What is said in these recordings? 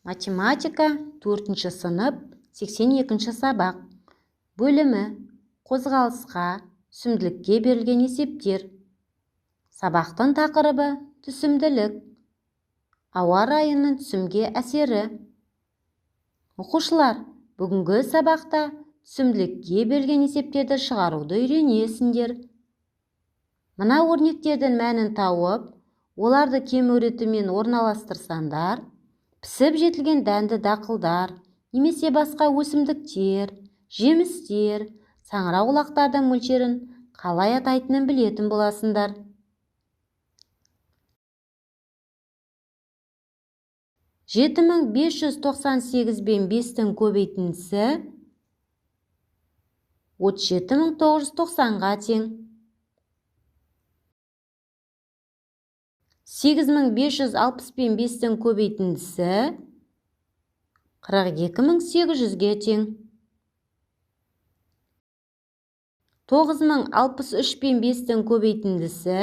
Математика 4-ші сынып 82-ші сабақ. Бөлімі қозғалысқа, түсімділікке берілген есептер. Сабақтың тақырыбы түсімділік. Ауа райының түсімге әсері. Оқушылар, бүгінгі сабақта түсімділікке берілген есептерді шығаруды үйренесіңдер. Мына өрнектердің мәнін тауып, оларды кем өретімен орналастырсаңдар, пісіп жетілген дәнді дақылдар, немесе басқа өсімдіктер, жемістер, саңырауқұлақтардың мөлшерін қалай атайтынын білетін боласыңдар. Жеті мың 598 бен 5-тің көбейтіндісі 37.990-ға тең. 8560 бен 5-тің көбейтіндісі 42.800-ге тең. 9063 бен 5-тің көбейтіндісі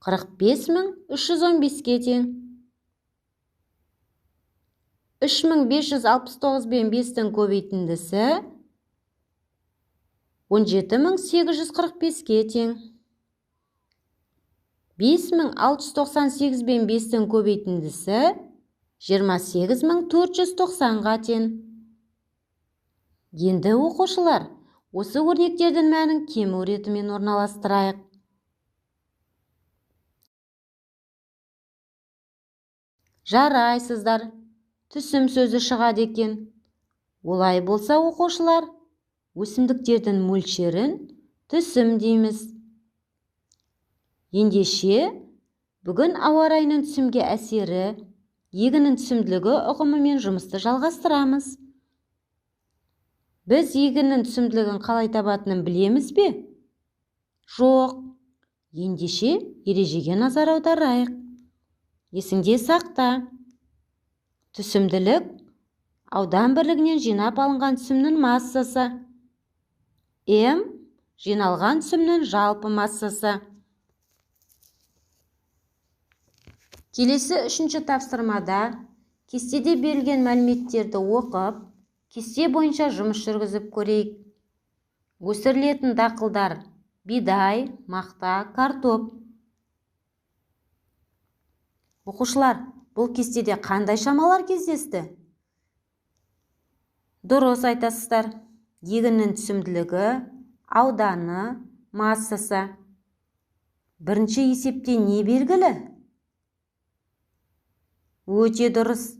45.315-ге тең. 3569 бен 5-тің көбейтіндісі 17.845-ге тең. 5698 бен 5-тің көбейтіндісі 28.490-ға тең. Енді оқушылар, осы өрнектердің мәнін кем өретімен орналастырайық. Жарайсыздар, түсім сөзі шығады екен. Олай болса оқушылар, өсімдіктердің мөлшерін түсім дейміз. Ендеше, бүгін ауа райының түсімге әсері, егіннің түсімділігі ұғымымен жұмысты жалғастырамыз. Біз егіннің түсімділігін қалай табатынын білеміз бе? Жоқ. Ендеше, ережеге назар аударайық. Есіңде сақта. Түсімділік аудан бірлігінен жинап алынған түсімнің массасы. М жиналған түсімнің жалпы массасы. Келесі 3-ші тапсырмада кестеде берілген мәліметтерді оқып, кесте бойынша жұмыс жүргізіп көрейік. Өсірілетін дақылдар: бидай, мақта, картоп. Оқушылар, бұл кестеде қандай шамалар кездесті? Дұрыс айтасыздар. Егіннің түсімділігі, ауданы, массасы. Бірінші есепте не белгілі? Өте дұрыс.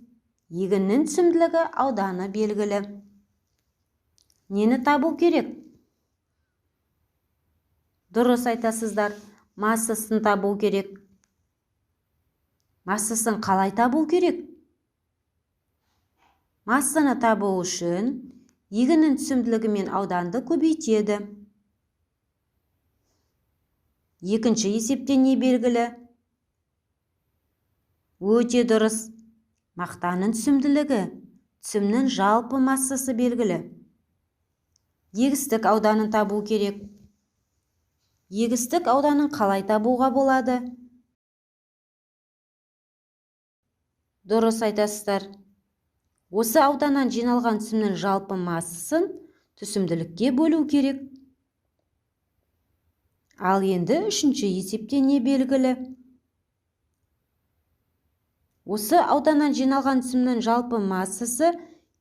Егіннің түсімділігі, ауданы белгілі. Нені табу керек? Дұрыс айтасыздар. Массасын табу керек. Массасын қалай табу керек? Массаны табу үшін егіннің түсімділігі мен ауданды көбейтеді. Екінші есепте не белгілі? Өте дұрыс. Мақтаның түсімділігі, түсімнің жалпы массасы белгілі. Егістік ауданын табу керек. Егістік ауданын қалай табуға болады? Дұрыс айтасыздар. Осы ауданнан жиналған түсімнің жалпы массасын түсімділікке бөлу керек. Ал енді 3-ші есепте не белгілі? Осы ауданнан жиналған түсімнің жалпы массасы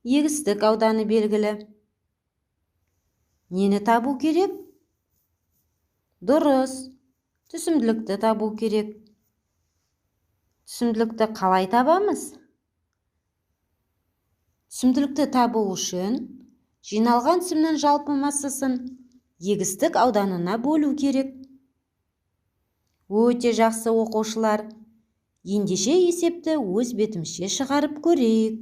егістік ауданы белгілі. Нені табу керек? Дұрыс. Түсімділікті табу керек. Түсімділікті қалай табамыз? Түсімділікті табу үшін жиналған түсімнің жалпы массасын егістік ауданына бөлу керек. Өте жақсы оқушылар. Ендеше есепті өз бетімізше шығарып көрейік.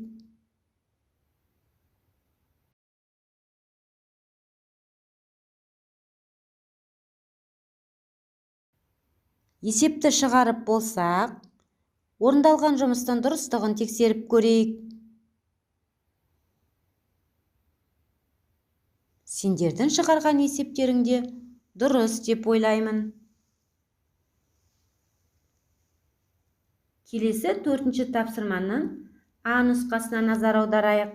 Есепті шығарып болсақ, орындалған жұмыстың дұрыстығын тексеріп көрейік. Сендердің шығарған есептеріңде дұрыс деп ойлаймын. Келесі 4-ші тапсырманың А нұсқасына назар аударайық.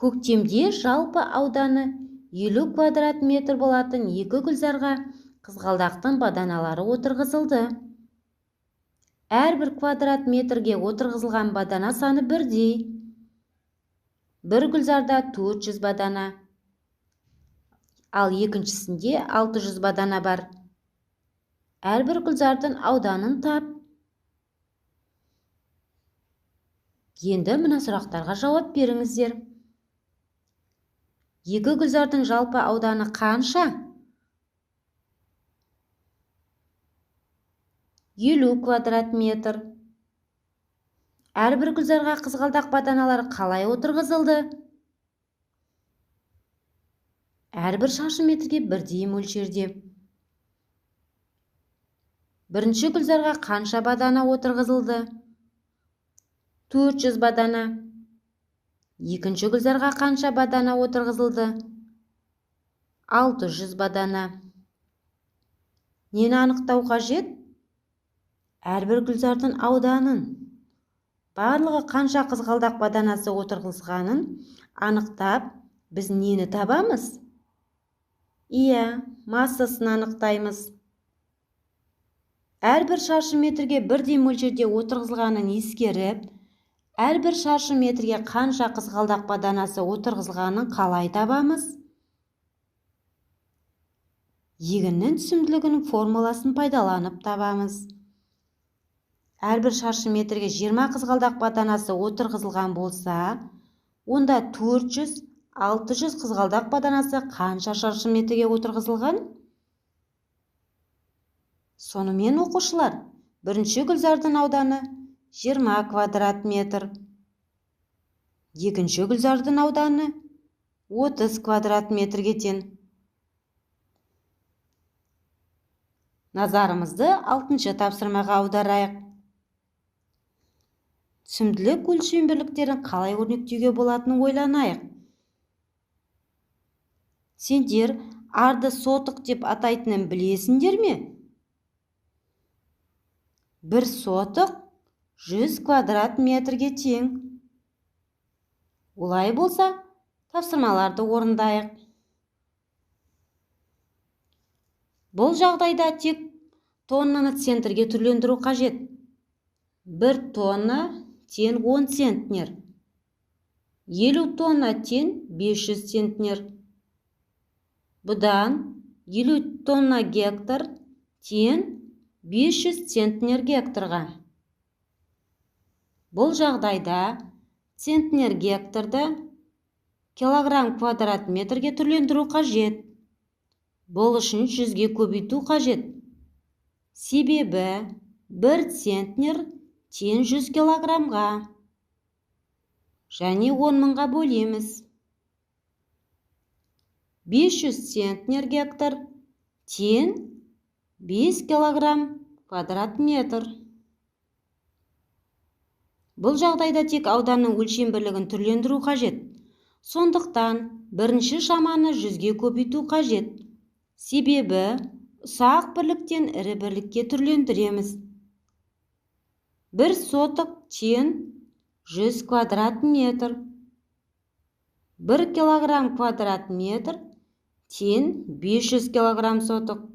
Көктемде жалпы ауданы 50 квадрат метр болатын 2 гүлзарға қызғалдақтың баданалары отырғызылды. Әрбір квадрат метрге отырғызылған бадана саны бірдей. Бір гүлзарда 400 бадана, ал екіншісінде 600 бадана бар. Әрбір гүлзардың ауданын тап. Енді мына сұрақтарға жауап беріңіздер. 2 гүлзардың жалпы ауданы қанша? 50 квадрат метр. Әрбір гүлзарға қызғалдақ баданалары қалай отырғызылды? Әрбір шаршы метрге бірдей мөлшерде. Бірінші гүлзарға қанша бадана отырғызылды? 400 бадана. Екінші гүлзарға қанша бадана отырғызылды? 600 бадана. Нені анықтау қажет? Әрбір гүлзардың ауданын, барлығы қанша қызғалдақ баданасы отырғызғанын анықтап, біз нені табамыз? Иә, массасын анықтаймыз. Әрбір шаршы метрге бірдей мөлшерде отырғызылғанын ескеріп, әрбір шаршы метрге қанша қызғалдақ баданасы отырғызылғанын қалай табамыз? Егіннің түсімділігінің формуласын пайдаланып табамыз. Әрбір шаршы метрге 20 қызғалдақ баданасы отырғызылған болса, онда 400-600 қызғалдақ баданасы қанша шаршы метрге отырғызылған? Сонымен оқушылар, бірінші гүлзардың ауданы 20 квадрат метр. Екінші гүлзардың ауданы 30 квадрат метрге тең. Назарымызды 6-шы тапсырмаға аударайық. Түсімділік өлшем бірліктерін қалай өрнектеуге болатынын ойланайық. Сендер арды сотық деп атайтынын білесіңдер ме? Бір сотық 100 квадрат метрге тең. Олай болса, тапсырмаларды орындайық. Бұл жағдайда тек тоннаны центрге түрлендіру қажет. 1 тонна тең 10 центнер. 50 тонна тең 500 центнер. Бұдан 50 тонна гектар тең 500 центнер гектарға. Бұл жағдайда центнер гектарды килограмм квадрат метрге түрлендіру қажет. Бұл үшін 100-ге көбейту қажет. Себебі 1 центнер тең 100 килограммға. Және 10 мыңға бөлеміз. 500 центнер гектар тең 5 килограмм квадрат метр. Бұл жағдайда тек ауданның өлшем бірлігін түрлендіру қажет. Сондықтан бірінші шаманы 100-ге көбейту қажет. Себебі ұсақ бірліктен ірі бірлікке түрлендіреміз. 1 сотық тең 100 квадрат метр. 1 килограмм квадрат метр тең 500 килограмм сотық.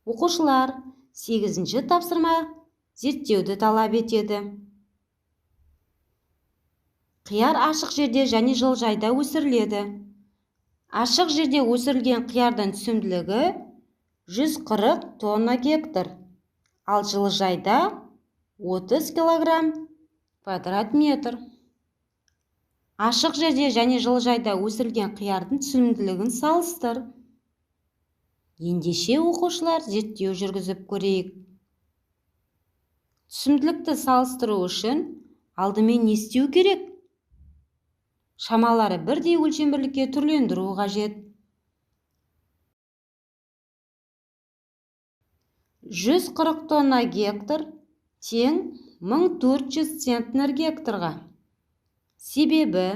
Оқушылар, 8-ші тапсырма зерттеуді талап етеді. Қияр ашық жерде және жылыжайда өсіріледі. Ашық жерде өсірілген қиярдың түсімділігі 140 тонна гектар, ал жылыжайда 30 килограмм квадрат метр. Ашық жерде және жылыжайда өсірілген қиярдың түсімділігін салыстыр. Ендеше оқушылар зерттеу жүргізіп көрейік. Түсімділікті салыстыру үшін алдымен не істеу керек? Шамалары бірдей өлшем бірлікке түрлендіру қажет. 140 тонна гектар тең 1400 центнер гектарға. Себебі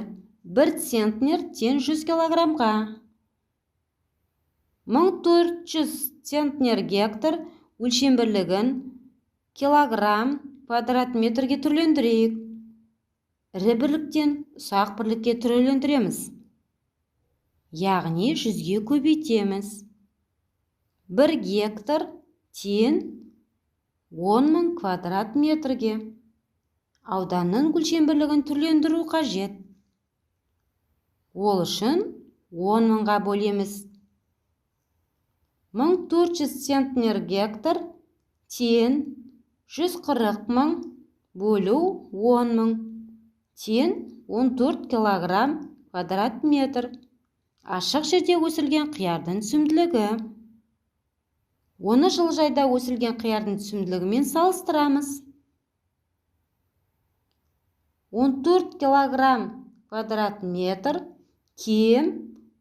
1 центнер тең 100 килограммға. 1400 центнер гектар өлшем бірлігін килограмм квадрат метрге түрлендірейік. Ірі бірліктен ұсақ бірлікке түрлендіреміз. Яғни 100-ге көбейтеміз. 1 гектар тең 10.000 квадрат метрге. Ауданның өлшем бірлігін түрлендіру қажет. Ол үшін 10.000-ға бөлеміз. 1400 центнер гектар тең 140.000 бөлу 10.000 тең 14 килограмм квадрат метр. Ашық жерде өсілген қиярдың түсімділігі. Оны жылыжайда өсілген қиярдың түсімділігімен салыстырамыз. 14 килограмм квадрат метр кем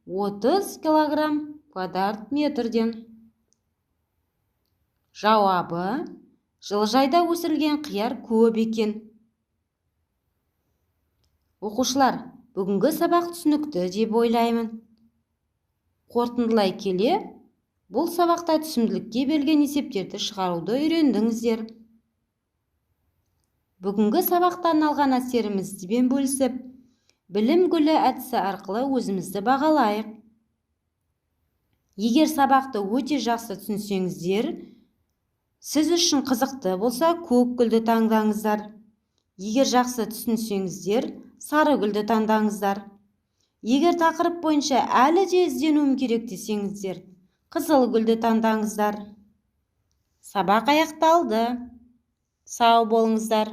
30 килограмм квадрат метрден. Жауабы: жылыжайда өсірілген қияр көп екен. Оқушылар, бүгінгі сабақ түсінікті деп ойлаймын. Қорытындылай келе, бұл сабақта түсімділікке берілген есептерді шығаруды үйрендіңіздер. Бүгінгі сабақтан алған әсерімізбен бөлісіп, білім гүлі әдісі арқылы өзімізді бағалайық. Егер сабақты өте жақсы түсінсеңіздер, сіз үшін қызықты болса, көк гүлді таңдаңыздар. Егер жақсы түсінсеңіздер, сары гүлді таңдаңыздар. Егер тақырып бойынша әлі де ізденуім керек десеңіздер, қызыл гүлді таңдаңыздар. Сабақ аяқталды. Сау болыңыздар.